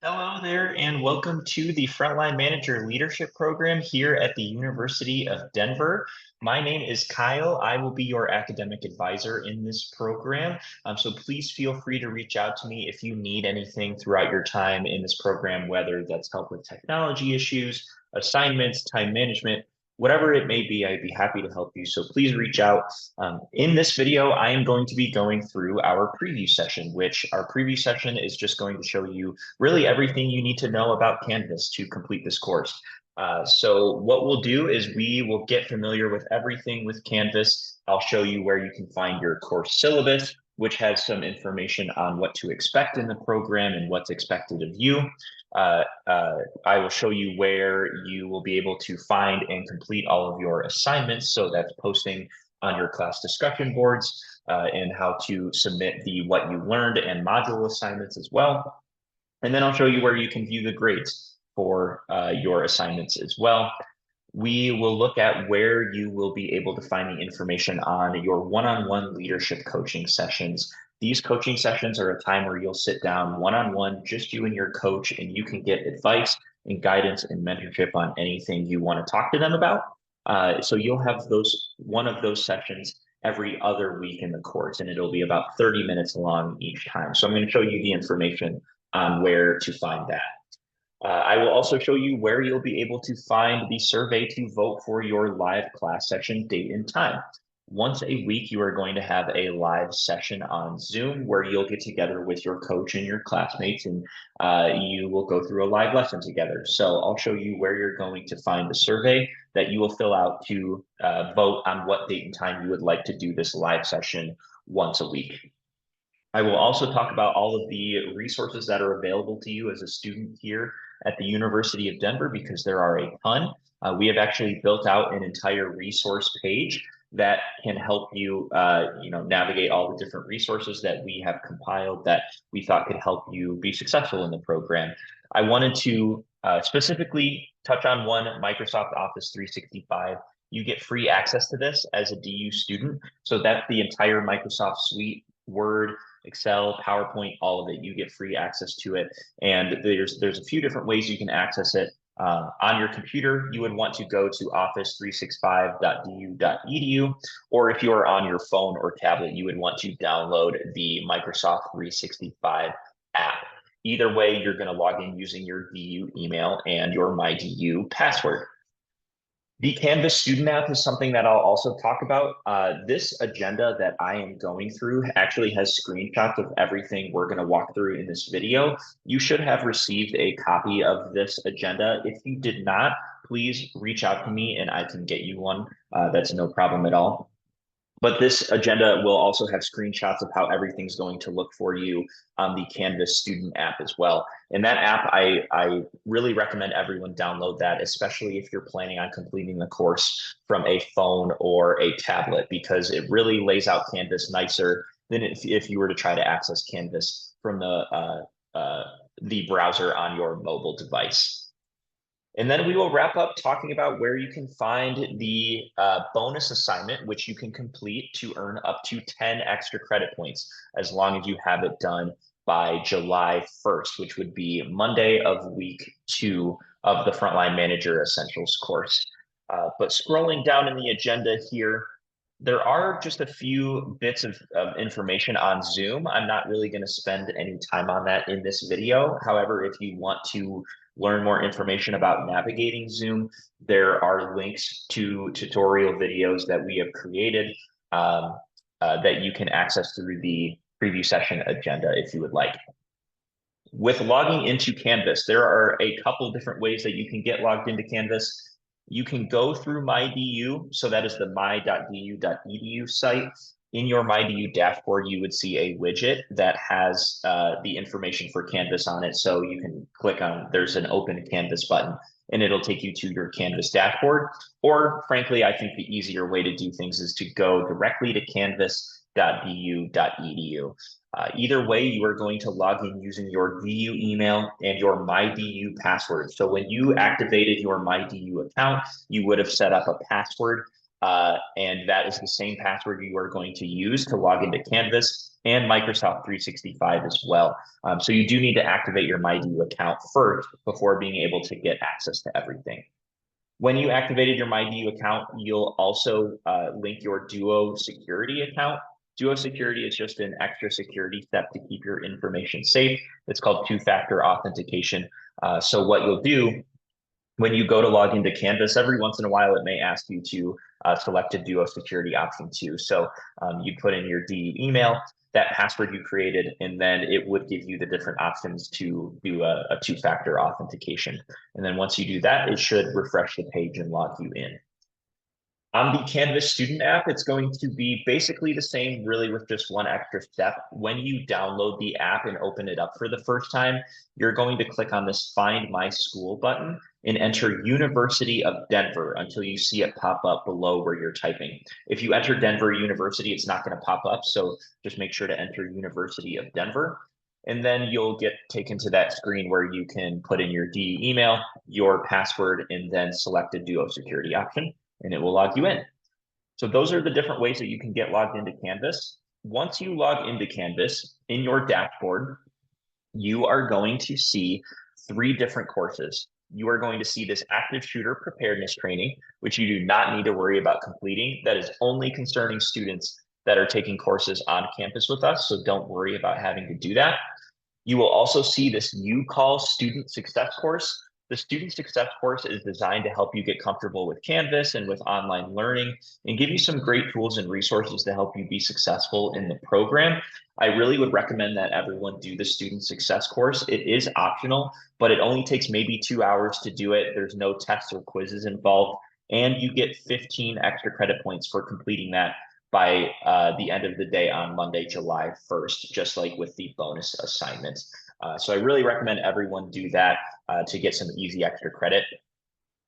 Hello there, and welcome to the Frontline Manager Leadership Program here at the University of Denver. My name is Kyle. I will be your academic advisor in this program. So please feel free to reach out to me if you need anything throughout your time in this program, whether that's help with technology issues, assignments, time management, whatever it may be, I'd be happy to help you. So please reach out. In this video, I am going to be going through our preview session, which our preview session is just going to show you really everything you need to know about Canvas to complete this course. So what we'll do is we will get familiar with everything with Canvas. I'll show you where you can find your course syllabus, which has some information on what to expect in the program and what's expected of you. I will show you where you will be able to find and complete all of your assignments. So that's posting on your class discussion boards and how to submit the what you learned and module assignments as well. And then I'll show you where you can view the grades for your assignments as well. We will look at where you will be able to find the information on your one-on-one leadership coaching sessions. These coaching sessions are a time where you'll sit down one-on-one, just you and your coach, and you can get advice and guidance and mentorship on anything you want to talk to them about. So you'll have one of those sessions every other week in the course, and it'll be about 30 minutes long each time. So I'm going to show you the information on where to find that. I will also show you where you'll be able to find the survey to vote for your live class session date and time. Once a week, you are going to have a live session on Zoom where you'll get together with your coach and your classmates, and you will go through a live lesson together. So I'll show you where you're going to find the survey that you will fill out to vote on what date and time you would like to do this live session once a week. I will also talk about all of the resources that are available to you as a student here at the University of Denver, because there are a ton. We have actually built out an entire resource page that can help you, navigate all the different resources that we have compiled that we thought could help you be successful in the program. I wanted to specifically touch on one, Microsoft Office 365. You get free access to this as a DU student. So that's the entire Microsoft suite, Word, Excel, PowerPoint, all of it. You get free access to it. And there's a few different ways you can access it. On your computer, you would want to go to office365.du.edu, or if you are on your phone or tablet, you would want to download the Microsoft 365 app. Either way, you're going to log in using your DU email and your MyDU password. The Canvas student app is something that I'll also talk about. This agenda that I am going through actually has screenshots of everything we're going to walk through in this video. You should have received a copy of this agenda. If you did not, please reach out to me and I can get you one. That's no problem at all. But this agenda will also have screenshots of how everything's going to look for you on the Canvas student app as well. And that app, I really recommend everyone download that, especially if you're planning on completing the course from a phone or a tablet, because it really lays out Canvas nicer than if you were to try to access Canvas from the browser on your mobile device. And then we will wrap up talking about where you can find the bonus assignment, which you can complete to earn up to 10 extra credit points, as long as you have it done by July 1st, which would be Monday of week 2 of the Frontline Manager Essentials course. But scrolling down in the agenda here, there are just a few bits of information on Zoom. I'm not really going to spend any time on that in this video. However, if you want to learn more information about navigating Zoom, there are links to tutorial videos that we have created that you can access through the preview session agenda if you would like. With logging into Canvas, there are a couple different ways that you can get logged into Canvas. You can go through MyDU, so that is the my.du.edu site. In your MyDU dashboard, you would see a widget that has the information for Canvas on it. So you can click on, there's an open Canvas button, and it'll take you to your Canvas dashboard. Or frankly, I think the easier way to do things is to go directly to canvas.du.edu. Either way, you are going to log in using your DU email and your MyDU password. So when you activated your MyDU account, you would have set up a password. And that is the same password you are going to use to log into Canvas and Microsoft 365 as well. So you do need to activate your MyDU account first before being able to get access to everything. When you activated your MyDU account, you'll also link your Duo security account. Duo security is just an extra security step to keep your information safe. It's called two-factor authentication. So what you'll do when you go to log into Canvas, every once in a while, it may ask you to select a Duo security option too. So you put in your DU email, that password you created, and then it would give you the different options to do a two-factor authentication. And then once you do that, it should refresh the page and log you in. On the Canvas student app, it's going to be basically the same, really with just one extra step. When you download the app and open it up for the first time, you're going to click on this Find My School button and enter University of Denver until you see it pop up below where you're typing. If you enter Denver University, it's not going to pop up, so just make sure to enter University of Denver. And then you'll get taken to that screen where you can put in your DE email, your password, and then select a Duo security option, and it will log you in. So those are the different ways that you can get logged into Canvas. Once you log into Canvas, in your dashboard, you are going to see 3 different courses. You are going to see this active shooter preparedness training, which you do not need to worry about completing. That is only concerning students that are taking courses on campus with us, so don't worry about having to do that. You will also see this UCall Student Success course. The Student Success course is designed to help you get comfortable with Canvas and with online learning and give you some great tools and resources to help you be successful in the program. I really would recommend that everyone do the Student Success course. It is optional, but it only takes maybe 2 hours to do it. There's no tests or quizzes involved, and you get 15 extra credit points for completing that by the end of the day on Monday, July 1st, just like with the bonus assignments. So I really recommend everyone do that to get some easy extra credit.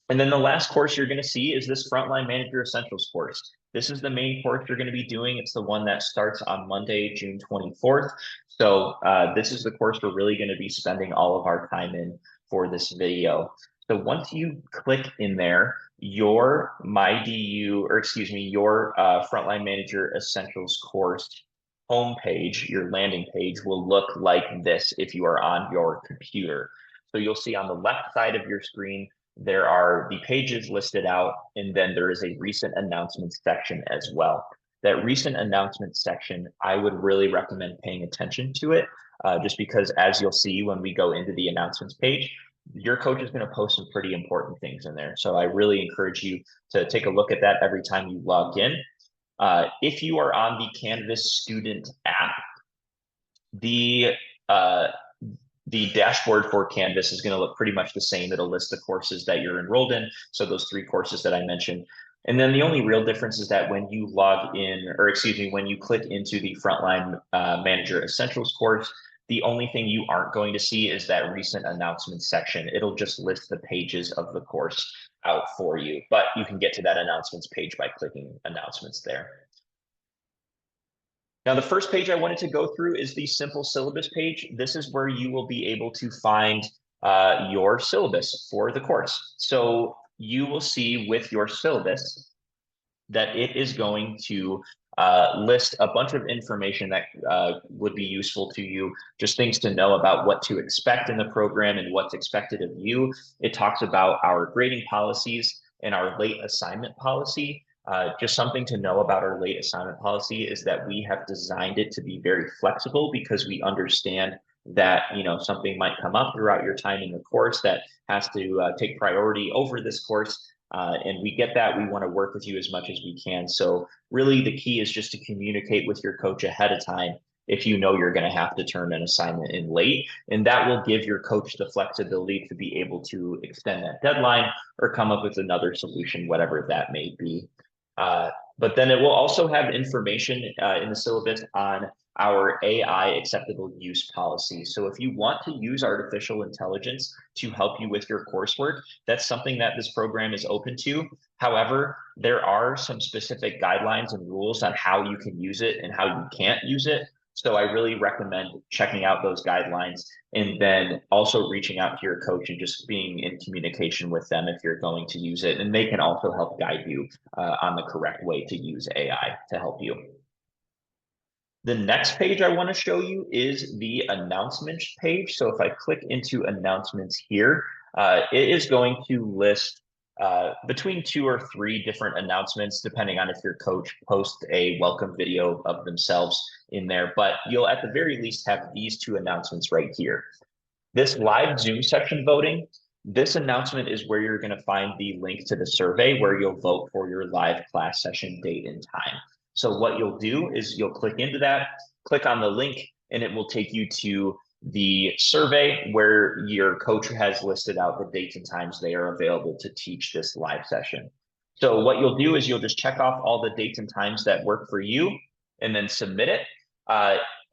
And then the last course you're going to see is this Frontline Manager Essentials course. This is the main course you're going to be doing. It's the one that starts on Monday, June 24th. So this is the course we're really going to be spending all of our time in for this video. So once you click in there, your your Frontline Manager Essentials course homepage, your landing page will look like this if you are on your computer. So you'll see on the left side of your screen, there are the pages listed out, and then there is a recent announcements section as well. That recent announcements section, I would really recommend paying attention to it, just because as you'll see when we go into the announcements page, your coach is going to post some pretty important things in there. So I really encourage you to take a look at that every time you log in. If you are on the Canvas student app, the dashboard for Canvas is going to look pretty much the same. It'll list the courses that you're enrolled in. So those 3 courses that I mentioned. And then the only real difference is that when you log in, or excuse me, when you click into the Frontline Manager Essentials course, the only thing you aren't going to see is that recent announcements section. It'll just list the pages of the course out for you, but you can get to that announcements page by clicking announcements there. Now, the first page I wanted to go through is the simple syllabus page. This is where you will be able to find your syllabus for the course. So you will see with your syllabus that it is going to list a bunch of information that would be useful to you, just things to know about what to expect in the program and what's expected of you. It talks about our grading policies and our late assignment policy. Just something to know about our late assignment policy is that we have designed it to be very flexible because we understand that something might come up throughout your time in the course that has to take priority over this course. And we get that. We want to work with you as much as we can. So really the key is just to communicate with your coach ahead of time if you know you're going to have to turn an assignment in late. And that will give your coach the flexibility to be able to extend that deadline or come up with another solution, whatever that may be. But then it will also have information in the syllabus on our AI acceptable use policy. So if you want to use artificial intelligence to help you with your coursework, that's something that this program is open to. However, there are some specific guidelines and rules on how you can use it and how you can't use it. So I really recommend checking out those guidelines and then also reaching out to your coach and just being in communication with them if you're going to use it. And they can also help guide you on the correct way to use AI to help you. The next page I want to show you is the announcements page. So if I click into announcements here, it is going to list between 2 or 3 different announcements, depending on if your coach posts a welcome video of themselves in there. But you'll at the very least have these 2 announcements right here. This live Zoom session voting, this announcement is where you're going to find the link to the survey where you'll vote for your live class session date and time. So what you'll do is you'll click into that, click on the link, and it will take you to the survey where your coach has listed out the dates and times they are available to teach this live session. So what you'll do is you'll just check off all the dates and times that work for you and then submit it.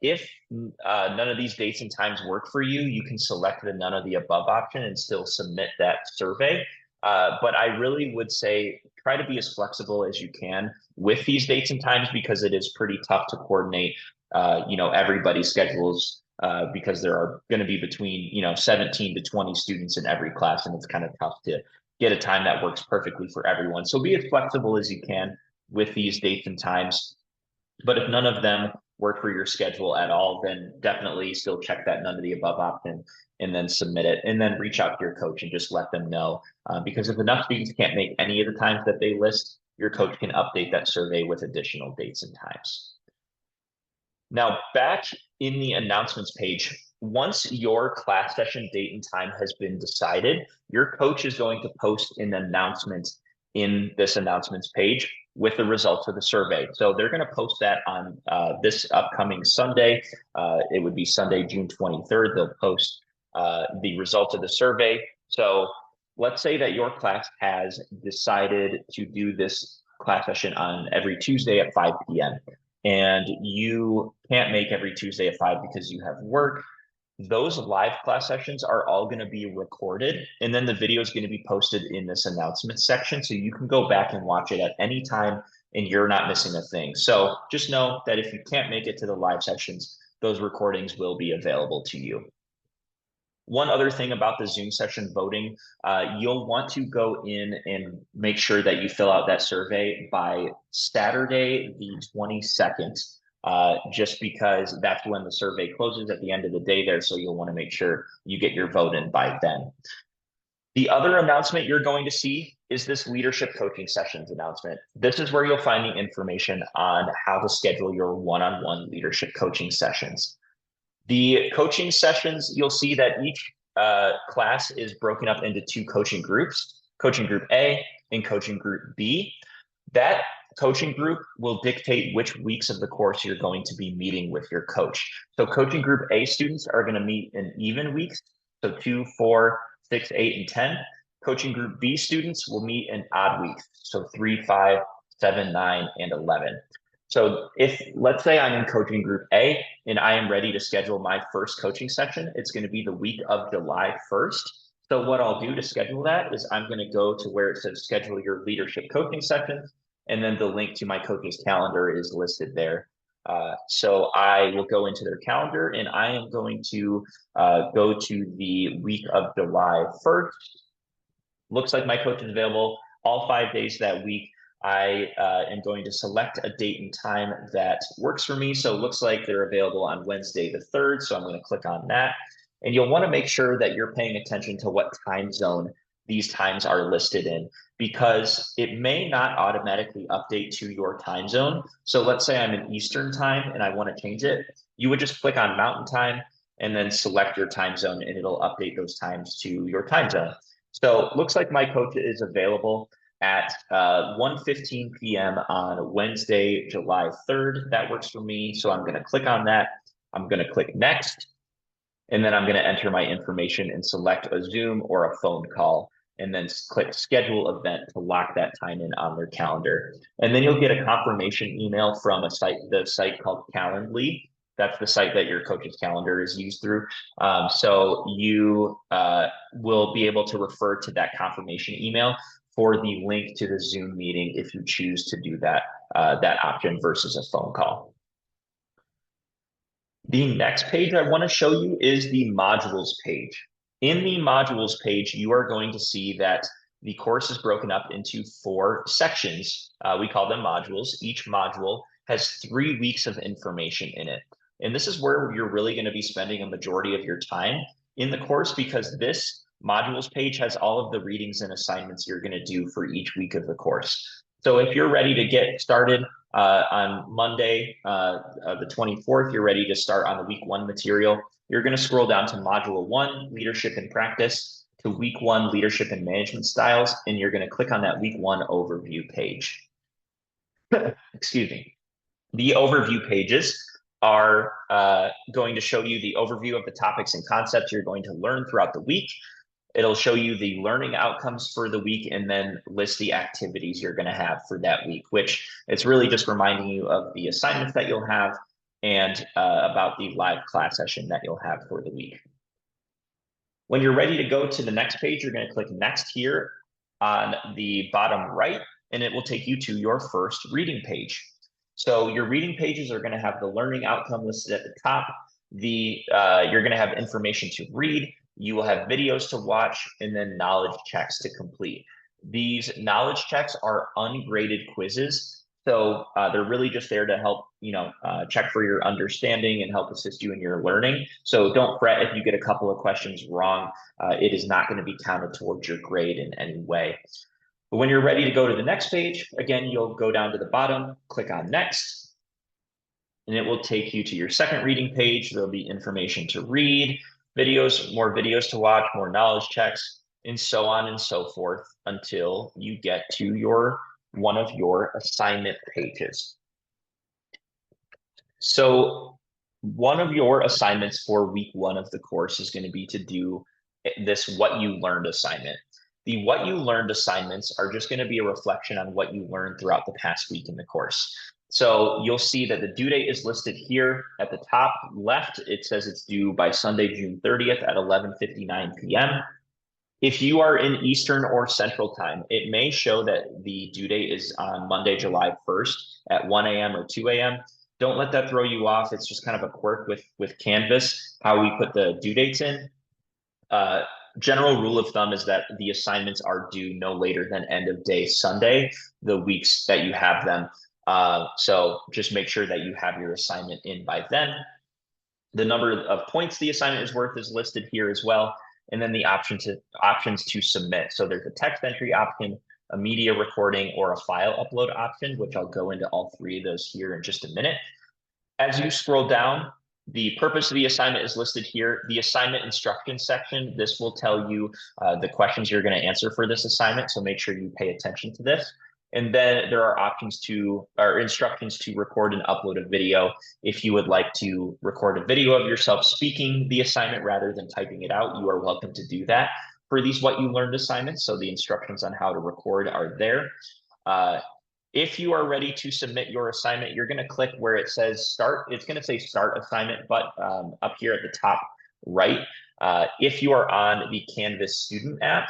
If none of these dates and times work for you, you can select the none of the above option and still submit that survey. But I really would say try to be as flexible as you can with these dates and times because it is pretty tough to coordinate, everybody's schedules because there are going to be between, 17 to 20 students in every class, and it's kind of tough to get a time that works perfectly for everyone. So be as flexible as you can with these dates and times. But if none of them work for your schedule at all, then definitely still check that none of the above option and then submit it and then reach out to your coach and just let them know. Because if enough students can't make any of the times that they list, your coach can update that survey with additional dates and times. Now, back in the announcements page, once your class session date and time has been decided, your coach is going to post an announcement in this announcements page with the results of the survey. So they're going to post that on this upcoming Sunday. It would be Sunday, June 23rd. They'll post the results of the survey. So let's say that your class has decided to do this class session on every Tuesday at 5 p.m. and you can't make every Tuesday at 5 because you have work. Those live class sessions are all going to be recorded, and then the video is going to be posted in this announcement section. So you can go back and watch it at any time and you're not missing a thing. So just know that if you can't make it to the live sessions, those recordings will be available to you. One other thing about the Zoom session voting, you'll want to go in and make sure that you fill out that survey by Saturday, the 22nd. Just because that's when the survey closes at the end of the day there. So you'll want to make sure you get your vote in by then. The other announcement you're going to see is this leadership coaching sessions announcement. This is where you'll find the information on how to schedule your one-on-one leadership coaching sessions. The coaching sessions, you'll see that each class is broken up into 2 coaching groups, coaching group A and coaching group B. That coaching group will dictate which weeks of the course you're going to be meeting with your coach. So coaching group A students are going to meet in even weeks, so 2, 4, 6, 8, and 10. Coaching group B students will meet in odd weeks, so 3, 5, 7, 9, and 11. So if, let's say I'm in coaching group A and I am ready to schedule my first coaching session, it's going to be the week of July 1st. So what I'll do to schedule that is I'm going to go to where it says schedule your leadership coaching sessions, and then the link to my coach's calendar is listed there. So I will go into their calendar and I am going to go to the week of July 1st. Looks like my coach is available all 5 days that week. I am going to select a date and time that works for me. So it looks like they're available on Wednesday the 3rd. So I'm going to click on that. And you'll want to make sure that you're paying attention to what time zone these times are listed in, because it may not automatically update to your time zone. So let's say I'm in Eastern time and I want to change it. You would just click on Mountain Time and then select your time zone and it'll update those times to your time zone. So it looks like my coach is available at 1:15 p.m. on Wednesday, July 3rd. That works for me. So I'm going to click on that. I'm going to click next, and then I'm going to enter my information and select a Zoom or a phone call, and then click schedule event to lock that time in on their calendar. And then you'll get a confirmation email from the site called Calendly. That's the site that your coach's calendar is used through. So you will be able to refer to that confirmation email for the link to the Zoom meeting if you choose to do that option versus a phone call. The next page I want to show you is the modules page. In the modules page, you are going to see that the course is broken up into 4 sections. We call them modules. Each module has 3 weeks of information in it. And this is where you're really going to be spending a majority of your time in the course, because this modules page has all of the readings and assignments you're going to do for each week of the course. So if you're ready to get started on Monday, the 24th, you're ready to start on the week 1 material. You're going to scroll down to module 1, leadership and practice, to week 1, leadership and management styles, and you're going to click on that week 1 overview page. Excuse me. The overview pages are going to show you the overview of the topics and concepts you're going to learn throughout the week. It'll show you the learning outcomes for the week and then list the activities you're going to have for that week, which it's really just reminding you of the assignments that you'll have and about the live class session that you'll have for the week. When you're ready to go to the next page, you're going to click next here on the bottom right, and it will take you to your first reading page. So your reading pages are going to have the learning outcome listed at the top. You're going to have information to read. You will have videos to watch and then knowledge checks to complete. These knowledge checks are ungraded quizzes. So they're really just there to help, check for your understanding and help assist you in your learning. So don't fret if you get a couple of questions wrong. It is not going to be counted towards your grade in any way. But when you're ready to go to the next page, again, you'll go down to the bottom, click on next, and it will take you to your second reading page. There'll be information to read, videos, more videos to watch, more knowledge checks, and so on and so forth until you get to one of your assignment pages. So one of your assignments for week 1 of the course is going to be to do this what you learned assignment. The what you learned assignments are just going to be a reflection on what you learned throughout the past week in the course. So you'll see that the due date is listed here at the top left. It says it's due by Sunday, June 30th at 11:59 p.m. If you are in Eastern or Central time, it may show that the due date is on Monday, July 1st at 1 a.m. or 2 a.m. Don't let that throw you off. It's just kind of a quirk with Canvas, how we put the due dates in. General rule of thumb is that the assignments are due no later than end of day Sunday, the weeks that you have them. So just make sure that you have your assignment in by then. The number of points the assignment is worth is listed here as well. And then the options to submit. So there's a text entry option, a media recording, or a file upload option, which I'll go into all 3 of those here in just a minute. As you scroll down, the purpose of the assignment is listed here. The assignment instructions section, this will tell you the questions you're going to answer for this assignment. So make sure you pay attention to this. And then there are instructions to record and upload a video. If you would like to record a video of yourself speaking the assignment rather than typing it out, you are welcome to do that for these what you learned assignments. So the instructions on how to record are there. If you are ready to submit your assignment, you're going to click where it says start. It's going to say start assignment, but up here at the top right, if you are on the Canvas student app,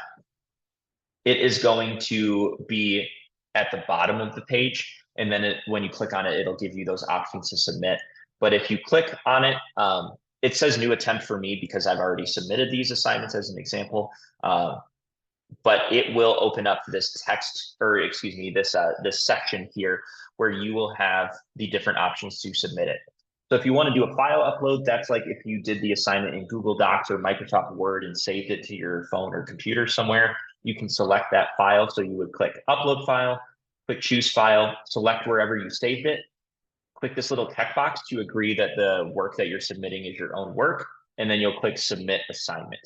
it is going to be at the bottom of the page. And then when you click on it, it'll give you those options to submit. But if you click on it, it says new attempt for me because I've already submitted these assignments as an example. But it will open up this this section here where you will have the different options to submit it. So if you want to do a file upload, that's like if you did the assignment in Google Docs or Microsoft Word and saved it to your phone or computer somewhere, you can select that file. So you would click upload file, click choose file, select wherever you saved it, click this little checkbox to agree that the work that you're submitting is your own work, and then you'll click submit assignment.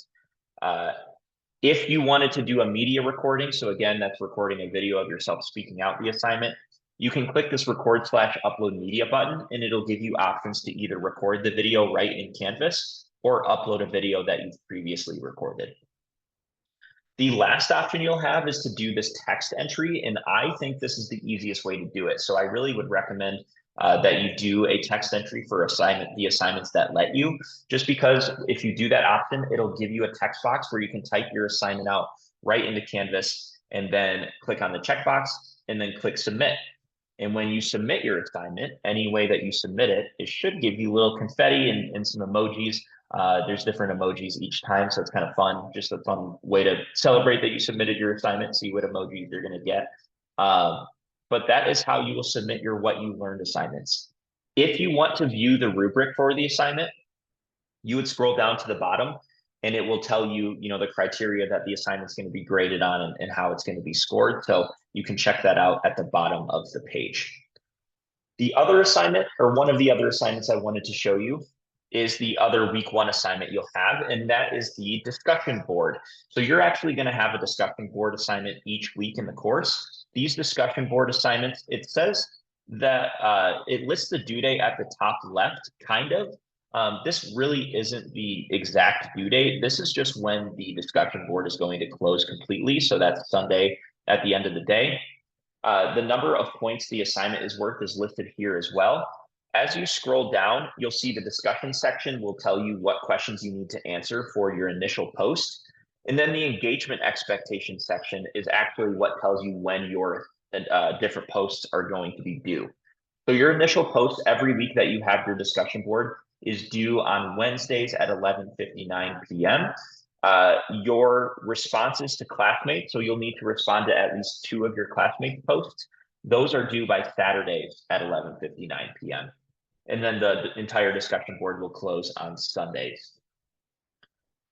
If you wanted to do a media recording, so again, that's recording a video of yourself speaking out the assignment, you can click this record/upload media button, and it'll give you options to either record the video right in Canvas or upload a video that you've previously recorded. The last option you'll have is to do this text entry, and I think this is the easiest way to do it. So I really would recommend that you do a text entry for the assignments that let you, just because if you do that option, it'll give you a text box where you can type your assignment out right into Canvas and then click on the checkbox and then click submit. And when you submit your assignment, any way that you submit it, it should give you little confetti and some emojis. There's different emojis each time, so it's kind of fun, just a fun way to celebrate that you submitted your assignment, see what emojis you're going to get. But that is how you will submit your what you learned assignments. If you want to view the rubric for the assignment, you would scroll down to the bottom and it will tell you, the criteria that the assignment's going to be graded on and how it's going to be scored. So you can check that out at the bottom of the page. The other assignment, or one of the other assignments I wanted to show you, is the other week 1 assignment you'll have, and that is the discussion board. So you're actually going to have a discussion board assignment each week in the course. These discussion board assignments, it says that it lists the due date at the top left, kind of. This really isn't the exact due date. This is just when the discussion board is going to close completely. So that's Sunday at the end of the day. The number of points the assignment is worth is listed here as well. As you scroll down, you'll see the discussion section will tell you what questions you need to answer for your initial post. And then the engagement expectation section is actually what tells you when your different posts are going to be due. So your initial post every week that you have your discussion board is due on Wednesdays at 11:59 p.m. Your responses to classmates, so you'll need to respond to at least 2 of your classmates' posts. Those are due by Saturdays at 11:59 p.m. And then the entire discussion board will close on Sundays.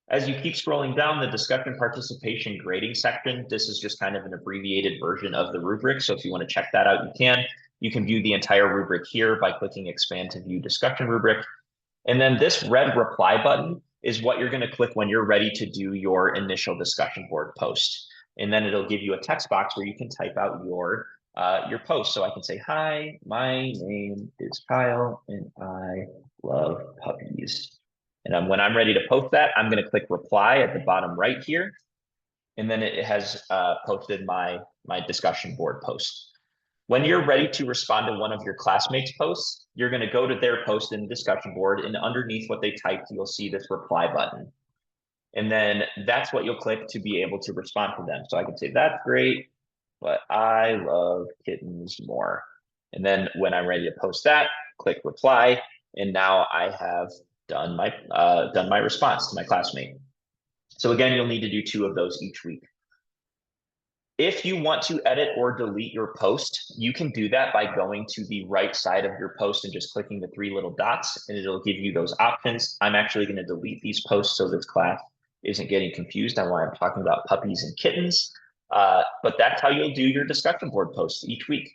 As you keep scrolling down, the discussion participation grading section, this is just kind of an abbreviated version of the rubric. So if you want to check that out, you can. You can view the entire rubric here by clicking expand to view discussion rubric. And then this red reply button is what you're going to click when you're ready to do your initial discussion board post. And then it'll give you a text box where you can type out your post. So I can say, hi, my name is Kyle and I love puppies. And when I'm ready to post that, I'm going to click reply at the bottom right here. And then it has posted my discussion board post. When you're ready to respond to one of your classmates' posts, you're going to go to their post in the discussion board, and underneath what they typed, you'll see this reply button. And then that's what you'll click to be able to respond to them. So I can say, that's great, but I love kittens more. And then when I'm ready to post that, click reply, and now I have done my response to my classmate. So again, you'll need to do 2 of those each week. If you want to edit or delete your post, you can do that by going to the right side of your post and just clicking the 3 little dots, and it'll give you those options. I'm actually going to delete these posts so this class isn't getting confused on why I'm talking about puppies and kittens. But that's how you'll do your discussion board posts each week.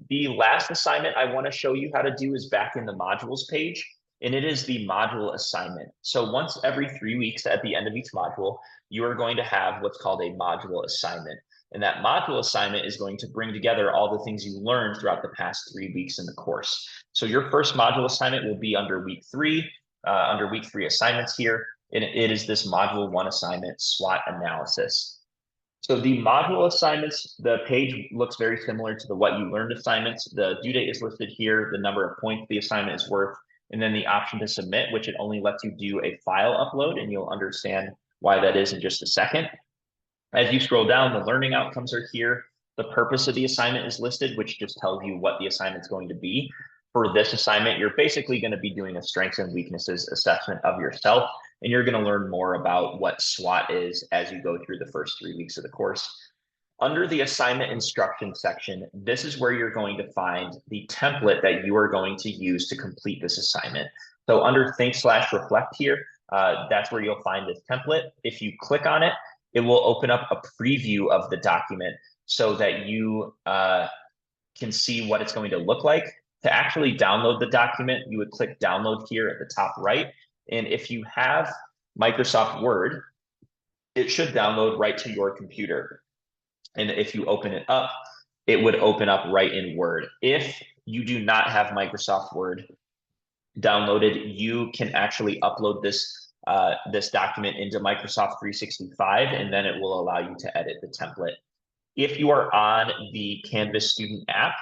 The last assignment I want to show you how to do is back in the modules page, and it is the module assignment. So once every 3 weeks at the end of each module, you are going to have what's called a module assignment. And that module assignment is going to bring together all the things you learned throughout the past 3 weeks in the course. So your first module assignment will be under week 3 assignments here. And it is this module 1 assignment, SWOT analysis. So the module assignments, the page looks very similar to the what you learned assignments. The due date is listed here, the number of points the assignment is worth, and then the option to submit, which it only lets you do a file upload, and you'll understand why that is in just a second. As you scroll down, the learning outcomes are here. The purpose of the assignment is listed, which just tells you what the assignment's going to be. For this assignment, you're basically going to be doing a strengths and weaknesses assessment of yourself, and you're going to learn more about what SWOT is as you go through the first 3 weeks of the course. Under the assignment instruction section, this is where you're going to find the template that you are going to use to complete this assignment. So under think/reflect here, that's where you'll find this template. If you click on it, it will open up a preview of the document so that you can see what it's going to look like. To actually download the document, you would click download here at the top right. And if you have Microsoft Word, it should download right to your computer. And if you open it up, it would open up right in Word. If you do not have Microsoft Word downloaded, you can actually upload this document into Microsoft 365, and then it will allow you to edit the template. If you are on the Canvas student app,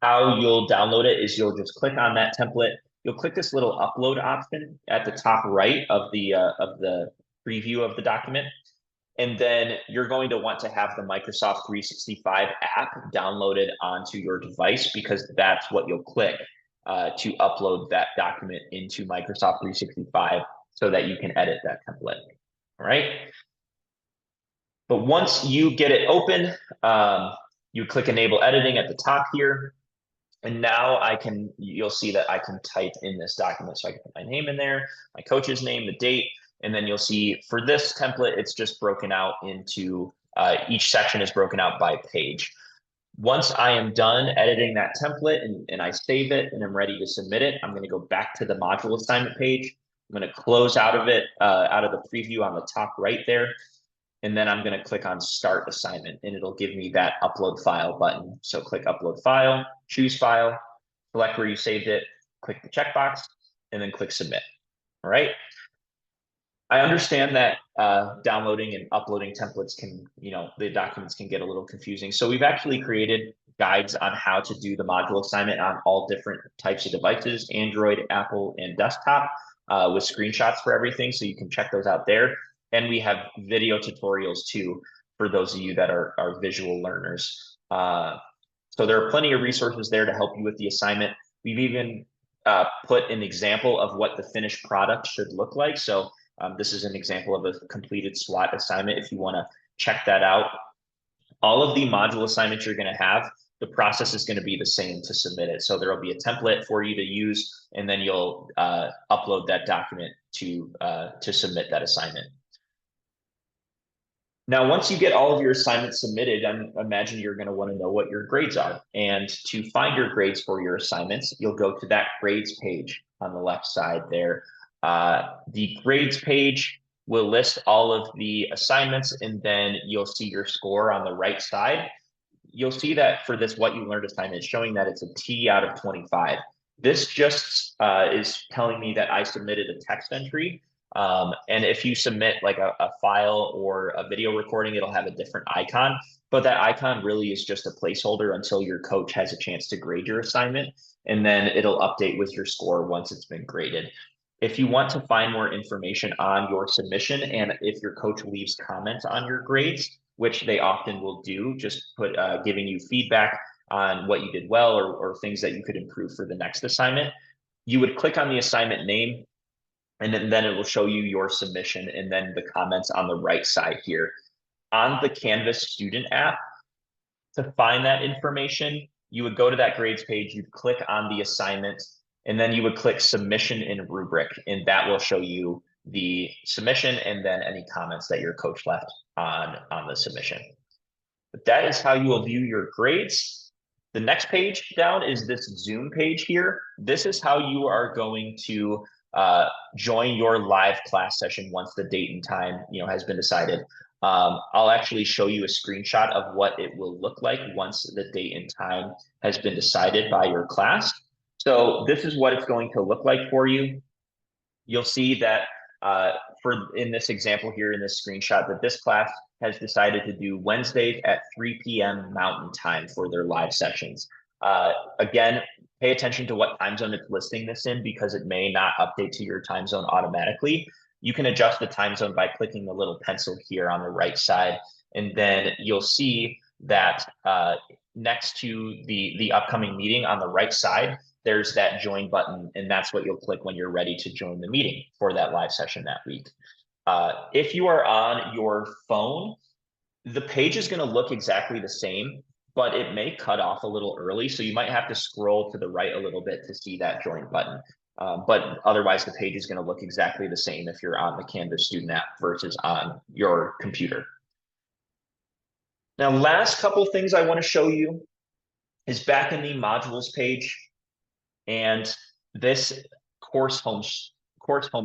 how you'll download it is you'll just click on that template. You'll click this little upload option at the top right of the preview of the document. And then you're going to want to have the Microsoft 365 app downloaded onto your device, because that's what you'll click to upload that document into Microsoft 365 so that you can edit that template. All right. But once you get it open, you click enable editing at the top here. And now you'll see that I can type in this document. So I can put my name in there, my coach's name, the date, and then you'll see for this template, it's just broken out into, each section is broken out by page. Once I am done editing that template and I save it and I'm ready to submit it, I'm going to go back to the module assignment page. I'm going to close out of it, out of the preview on the top right there. And then I'm going to click on start assignment, and it'll give me that upload file button. So click upload file, choose file, select where you saved it, click the checkbox, and then click submit. All right. I understand that downloading and uploading templates can, the documents can get a little confusing. So we've actually created guides on how to do the module assignment on all different types of devices, Android, Apple, and desktop, with screenshots for everything. So you can check those out there. And we have video tutorials too, for those of you that are visual learners. So there are plenty of resources there to help you with the assignment. We've even put an example of what the finished product should look like. So this is an example of a completed SWOT assignment if you want to check that out. All of the module assignments you're going to have, the process is going to be the same to submit it. So there will be a template for you to use, and then you'll upload that document to submit that assignment. Now, once you get all of your assignments submitted, I imagine you're going to want to know what your grades are. And to find your grades for your assignments, you'll go to that grades page on the left side there. The grades page will list all of the assignments, and then you'll see your score on the right side. You'll see that for this What You Learned assignment, it's showing that it's a T out of 25. This just is telling me that I submitted a text entry. And if you submit like a file or a video recording, it'll have a different icon, but that icon really is just a placeholder until your coach has a chance to grade your assignment, and then it'll update with your score once it's been graded. If you want to find more information on your submission, and if your coach leaves comments on your grades, which they often will do, just giving you feedback on what you did well, or things that you could improve for the next assignment, you would click on the assignment name, and then it will show you your submission and then the comments on the right side here. On the Canvas student app, to find that information, you would go to that grades page, you'd click on the assignment, and then you would click submission in rubric, and that will show you the submission and then any comments that your coach left on the submission. But that is how you will view your grades. The next page down is this Zoom page here. This is how you are going to join your live class session once the date and time has been decided. I'll actually show you a screenshot of what it will look like once the date and time has been decided by your class. So this is what it's going to look like for you. You'll see that in this example here in this screenshot, that this class has decided to do Wednesdays at 3 p.m. Mountain Time for their live sessions. Again, pay attention to what time zone it's listing this in, because it may not update to your time zone automatically. You can adjust the time zone by clicking the little pencil here on the right side, and then you'll see that next to the upcoming meeting on the right side, there's that join button, and that's what you'll click when you're ready to join the meeting for that live session that week. If you are on your phone, the page is going to look exactly the same, but it may cut off a little early. So you might have to scroll to the right a little bit to see that join button. But otherwise, the page is going to look exactly the same if you're on the Canvas student app versus on your computer. Now, last couple things I want to show you is back in the modules page. And this course home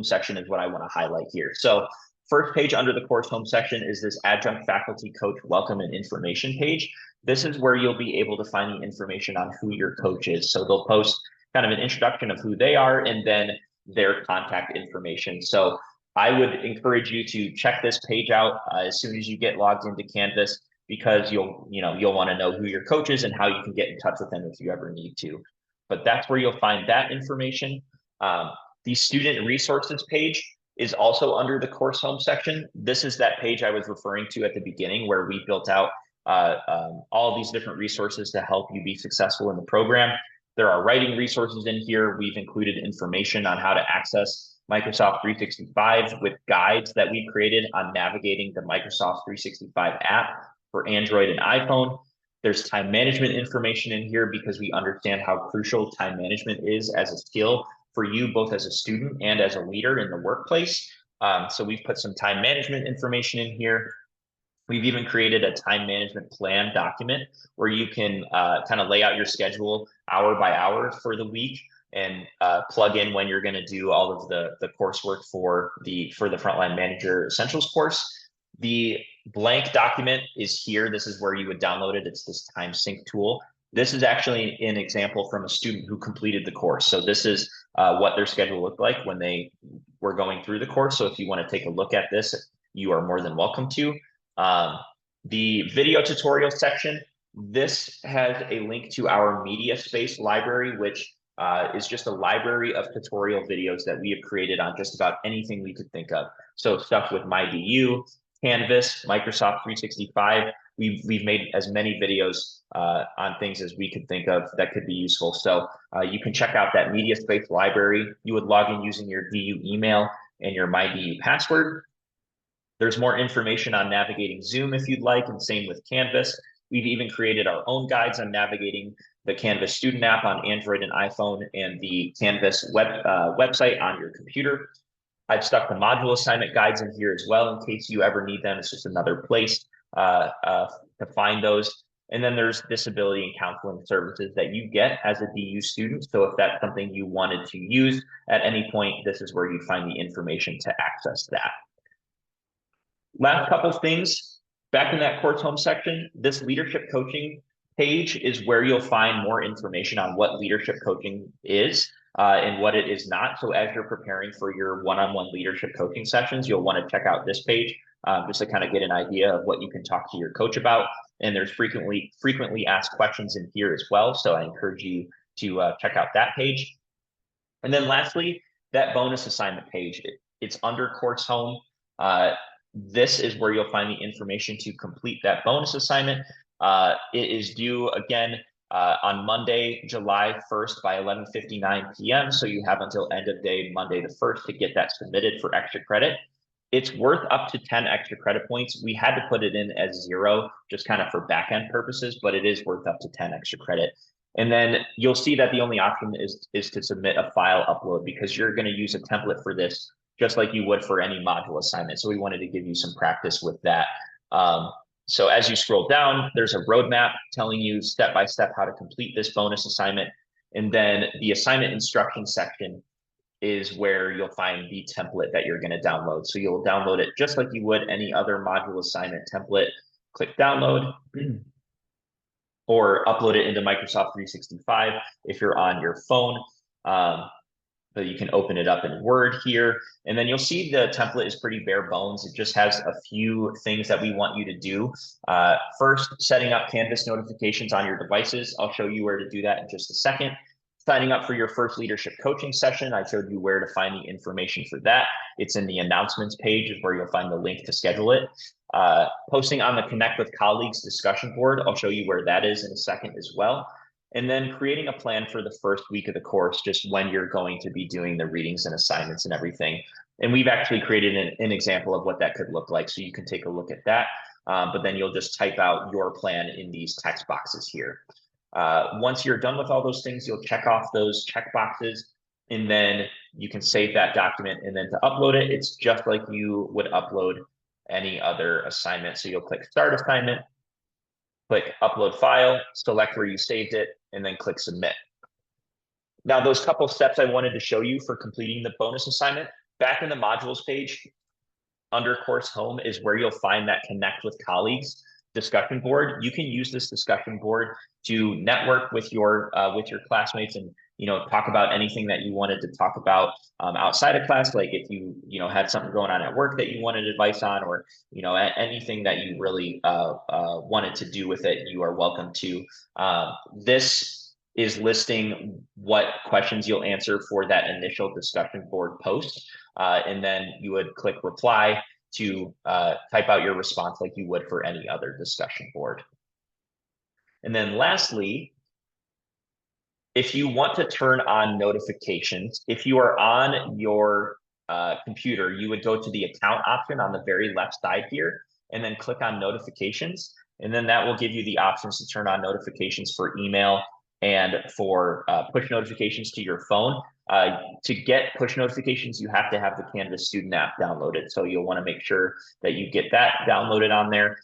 section is what I want to highlight here. So first page under the course home section is this adjunct faculty coach welcome and information page. This is where you'll be able to find the information on who your coach is. So they'll post kind of an introduction of who they are and then their contact information. So I would encourage you to check this page out as soon as you get logged into Canvas, because you'll want to know who your coach is and how you can get in touch with them if you ever need to. But that's where you'll find that information. The student resources page is also under the course home section. This is that page I was referring to at the beginning where we built out all these different resources to help you be successful in the program. There are writing resources in here. We've included information on how to access Microsoft 365 with guides that we created on navigating the Microsoft 365 app for Android and iPhone. There's time management information in here because we understand how crucial time management is as a skill for you, both as a student and as a leader in the workplace. So we've put some time management information in here. We've even created a time management plan document where you can kind of lay out your schedule hour by hour for the week and plug in when you're going to do all of the coursework for the Frontline Manager Essentials course. The blank document is here. This is where you would download it. It's this time sync tool. This is actually an example from a student who completed the course. So this is what their schedule looked like when they were going through the course. So if you want to take a look at this, you are more than welcome to. The video tutorial section, this has a link to our media space library, which is just a library of tutorial videos that we have created on just about anything we could think of. So stuff with MyDU, Canvas, Microsoft 365. We've made as many videos on things as we could think of that could be useful. So you can check out that media space library. You would log in using your DU email and your MyDU password. There's more information on navigating Zoom if you'd like, and same with Canvas. We've even created our own guides on navigating the Canvas student app on Android and iPhone and the Canvas website on your computer. I've stuck the module assignment guides in here as well in case you ever need them. It's just another place to find those. And then there's disability and counseling services that you get as a DU student. So if that's something you wanted to use at any point, this is where you find the information to access that. Last couple of things, back in that course home section, this leadership coaching page is where you'll find more information on what leadership coaching is and what it is not. So as you're preparing for your one-on-one leadership coaching sessions, you'll want to check out this page just to kind of get an idea of what you can talk to your coach about. And there's frequently asked questions in here as well. So I encourage you to check out that page. And then lastly, that bonus assignment page, it's under course home. This is where you'll find the information to complete that bonus assignment. It is due again on Monday, July 1st by 11:59 p.m. So you have until end of day Monday the 1st to get that submitted for extra credit. It's worth up to 10 extra credit points. We had to put it in as 0 just kind of for back-end purposes, but it is worth up to 10 extra credit. And then you'll see that the only option is to submit a file upload because you're going to use a template for this just like you would for any module assignment. So we wanted to give you some practice with that. So as you scroll down, there's a roadmap telling you step-by-step how to complete this bonus assignment. And then the assignment instruction section is where you'll find the template that you're going to download. So you'll download it just like you would any other module assignment template. Click download or upload it into Microsoft 365 if you're on your phone. So you can open it up in Word here, and then you'll see the template is pretty bare bones. It just has a few things that we want you to do. First, setting up Canvas notifications on your devices. I'll show you where to do that in just a second. Signing up for your first leadership coaching session. I showed you where to find the information for that. It's in the announcements page is where you'll find the link to schedule it. Posting on the Connect with Colleagues discussion board. I'll show you where that is in a second as well. And then creating a plan for the first week of the course, just when you're going to be doing the readings and assignments and everything. And we've actually created an example of what that could look like. So you can take a look at that, but then you'll just type out your plan in these text boxes here. Once you're done with all those things, you'll check off those check boxes and then you can save that document. And then to upload it, it's just like you would upload any other assignment. So you'll click Start Assignment, click Upload File, select where you saved it, and then click Submit. Now, those couple steps I wanted to show you for completing the bonus assignment, back in the modules page, under Course Home is where you'll find that Connect with Colleagues discussion board. You can use this discussion board to network with your classmates and talk about anything that you wanted to talk about outside of class, like if you had something going on at work that you wanted advice on, or anything that you really wanted to do with it, you are welcome to. This is listing what questions you'll answer for that initial discussion board post. and then you would click reply to type out your response like you would for any other discussion board. And then lastly, if you want to turn on notifications, if you are on your computer, you would go to the account option on the very left side here, and then click on notifications. And then that will give you the options to turn on notifications for email and for push notifications to your phone. To get push notifications, you have to have the Canvas student app downloaded. So you'll want to make sure that you get that downloaded on there.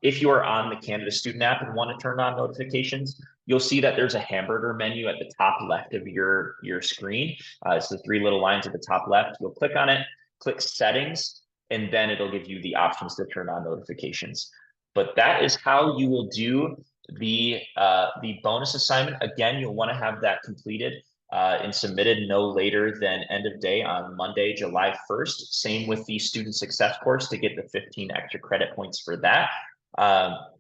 If you are on the Canvas student app and want to turn on notifications, you'll see that there's a hamburger menu at the top left of your screen. It's the three little lines at the top left. You'll click on it, click settings, and then it'll give you the options to turn on notifications. But that is how you will do the bonus assignment. Again, you'll want to have that completed and submitted no later than end of day on Monday, July 1st. Same with the student success course to get the 15 extra credit points for that.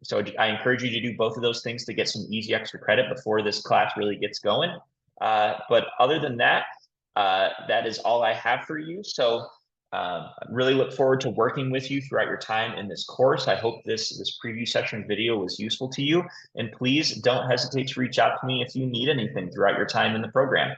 So I encourage you to do both of those things to get some easy extra credit before this class really gets going. But other than that, that is all I have for you. So I really look forward to working with you throughout your time in this course. I hope this preview session video was useful to you. And please don't hesitate to reach out to me if you need anything throughout your time in the program.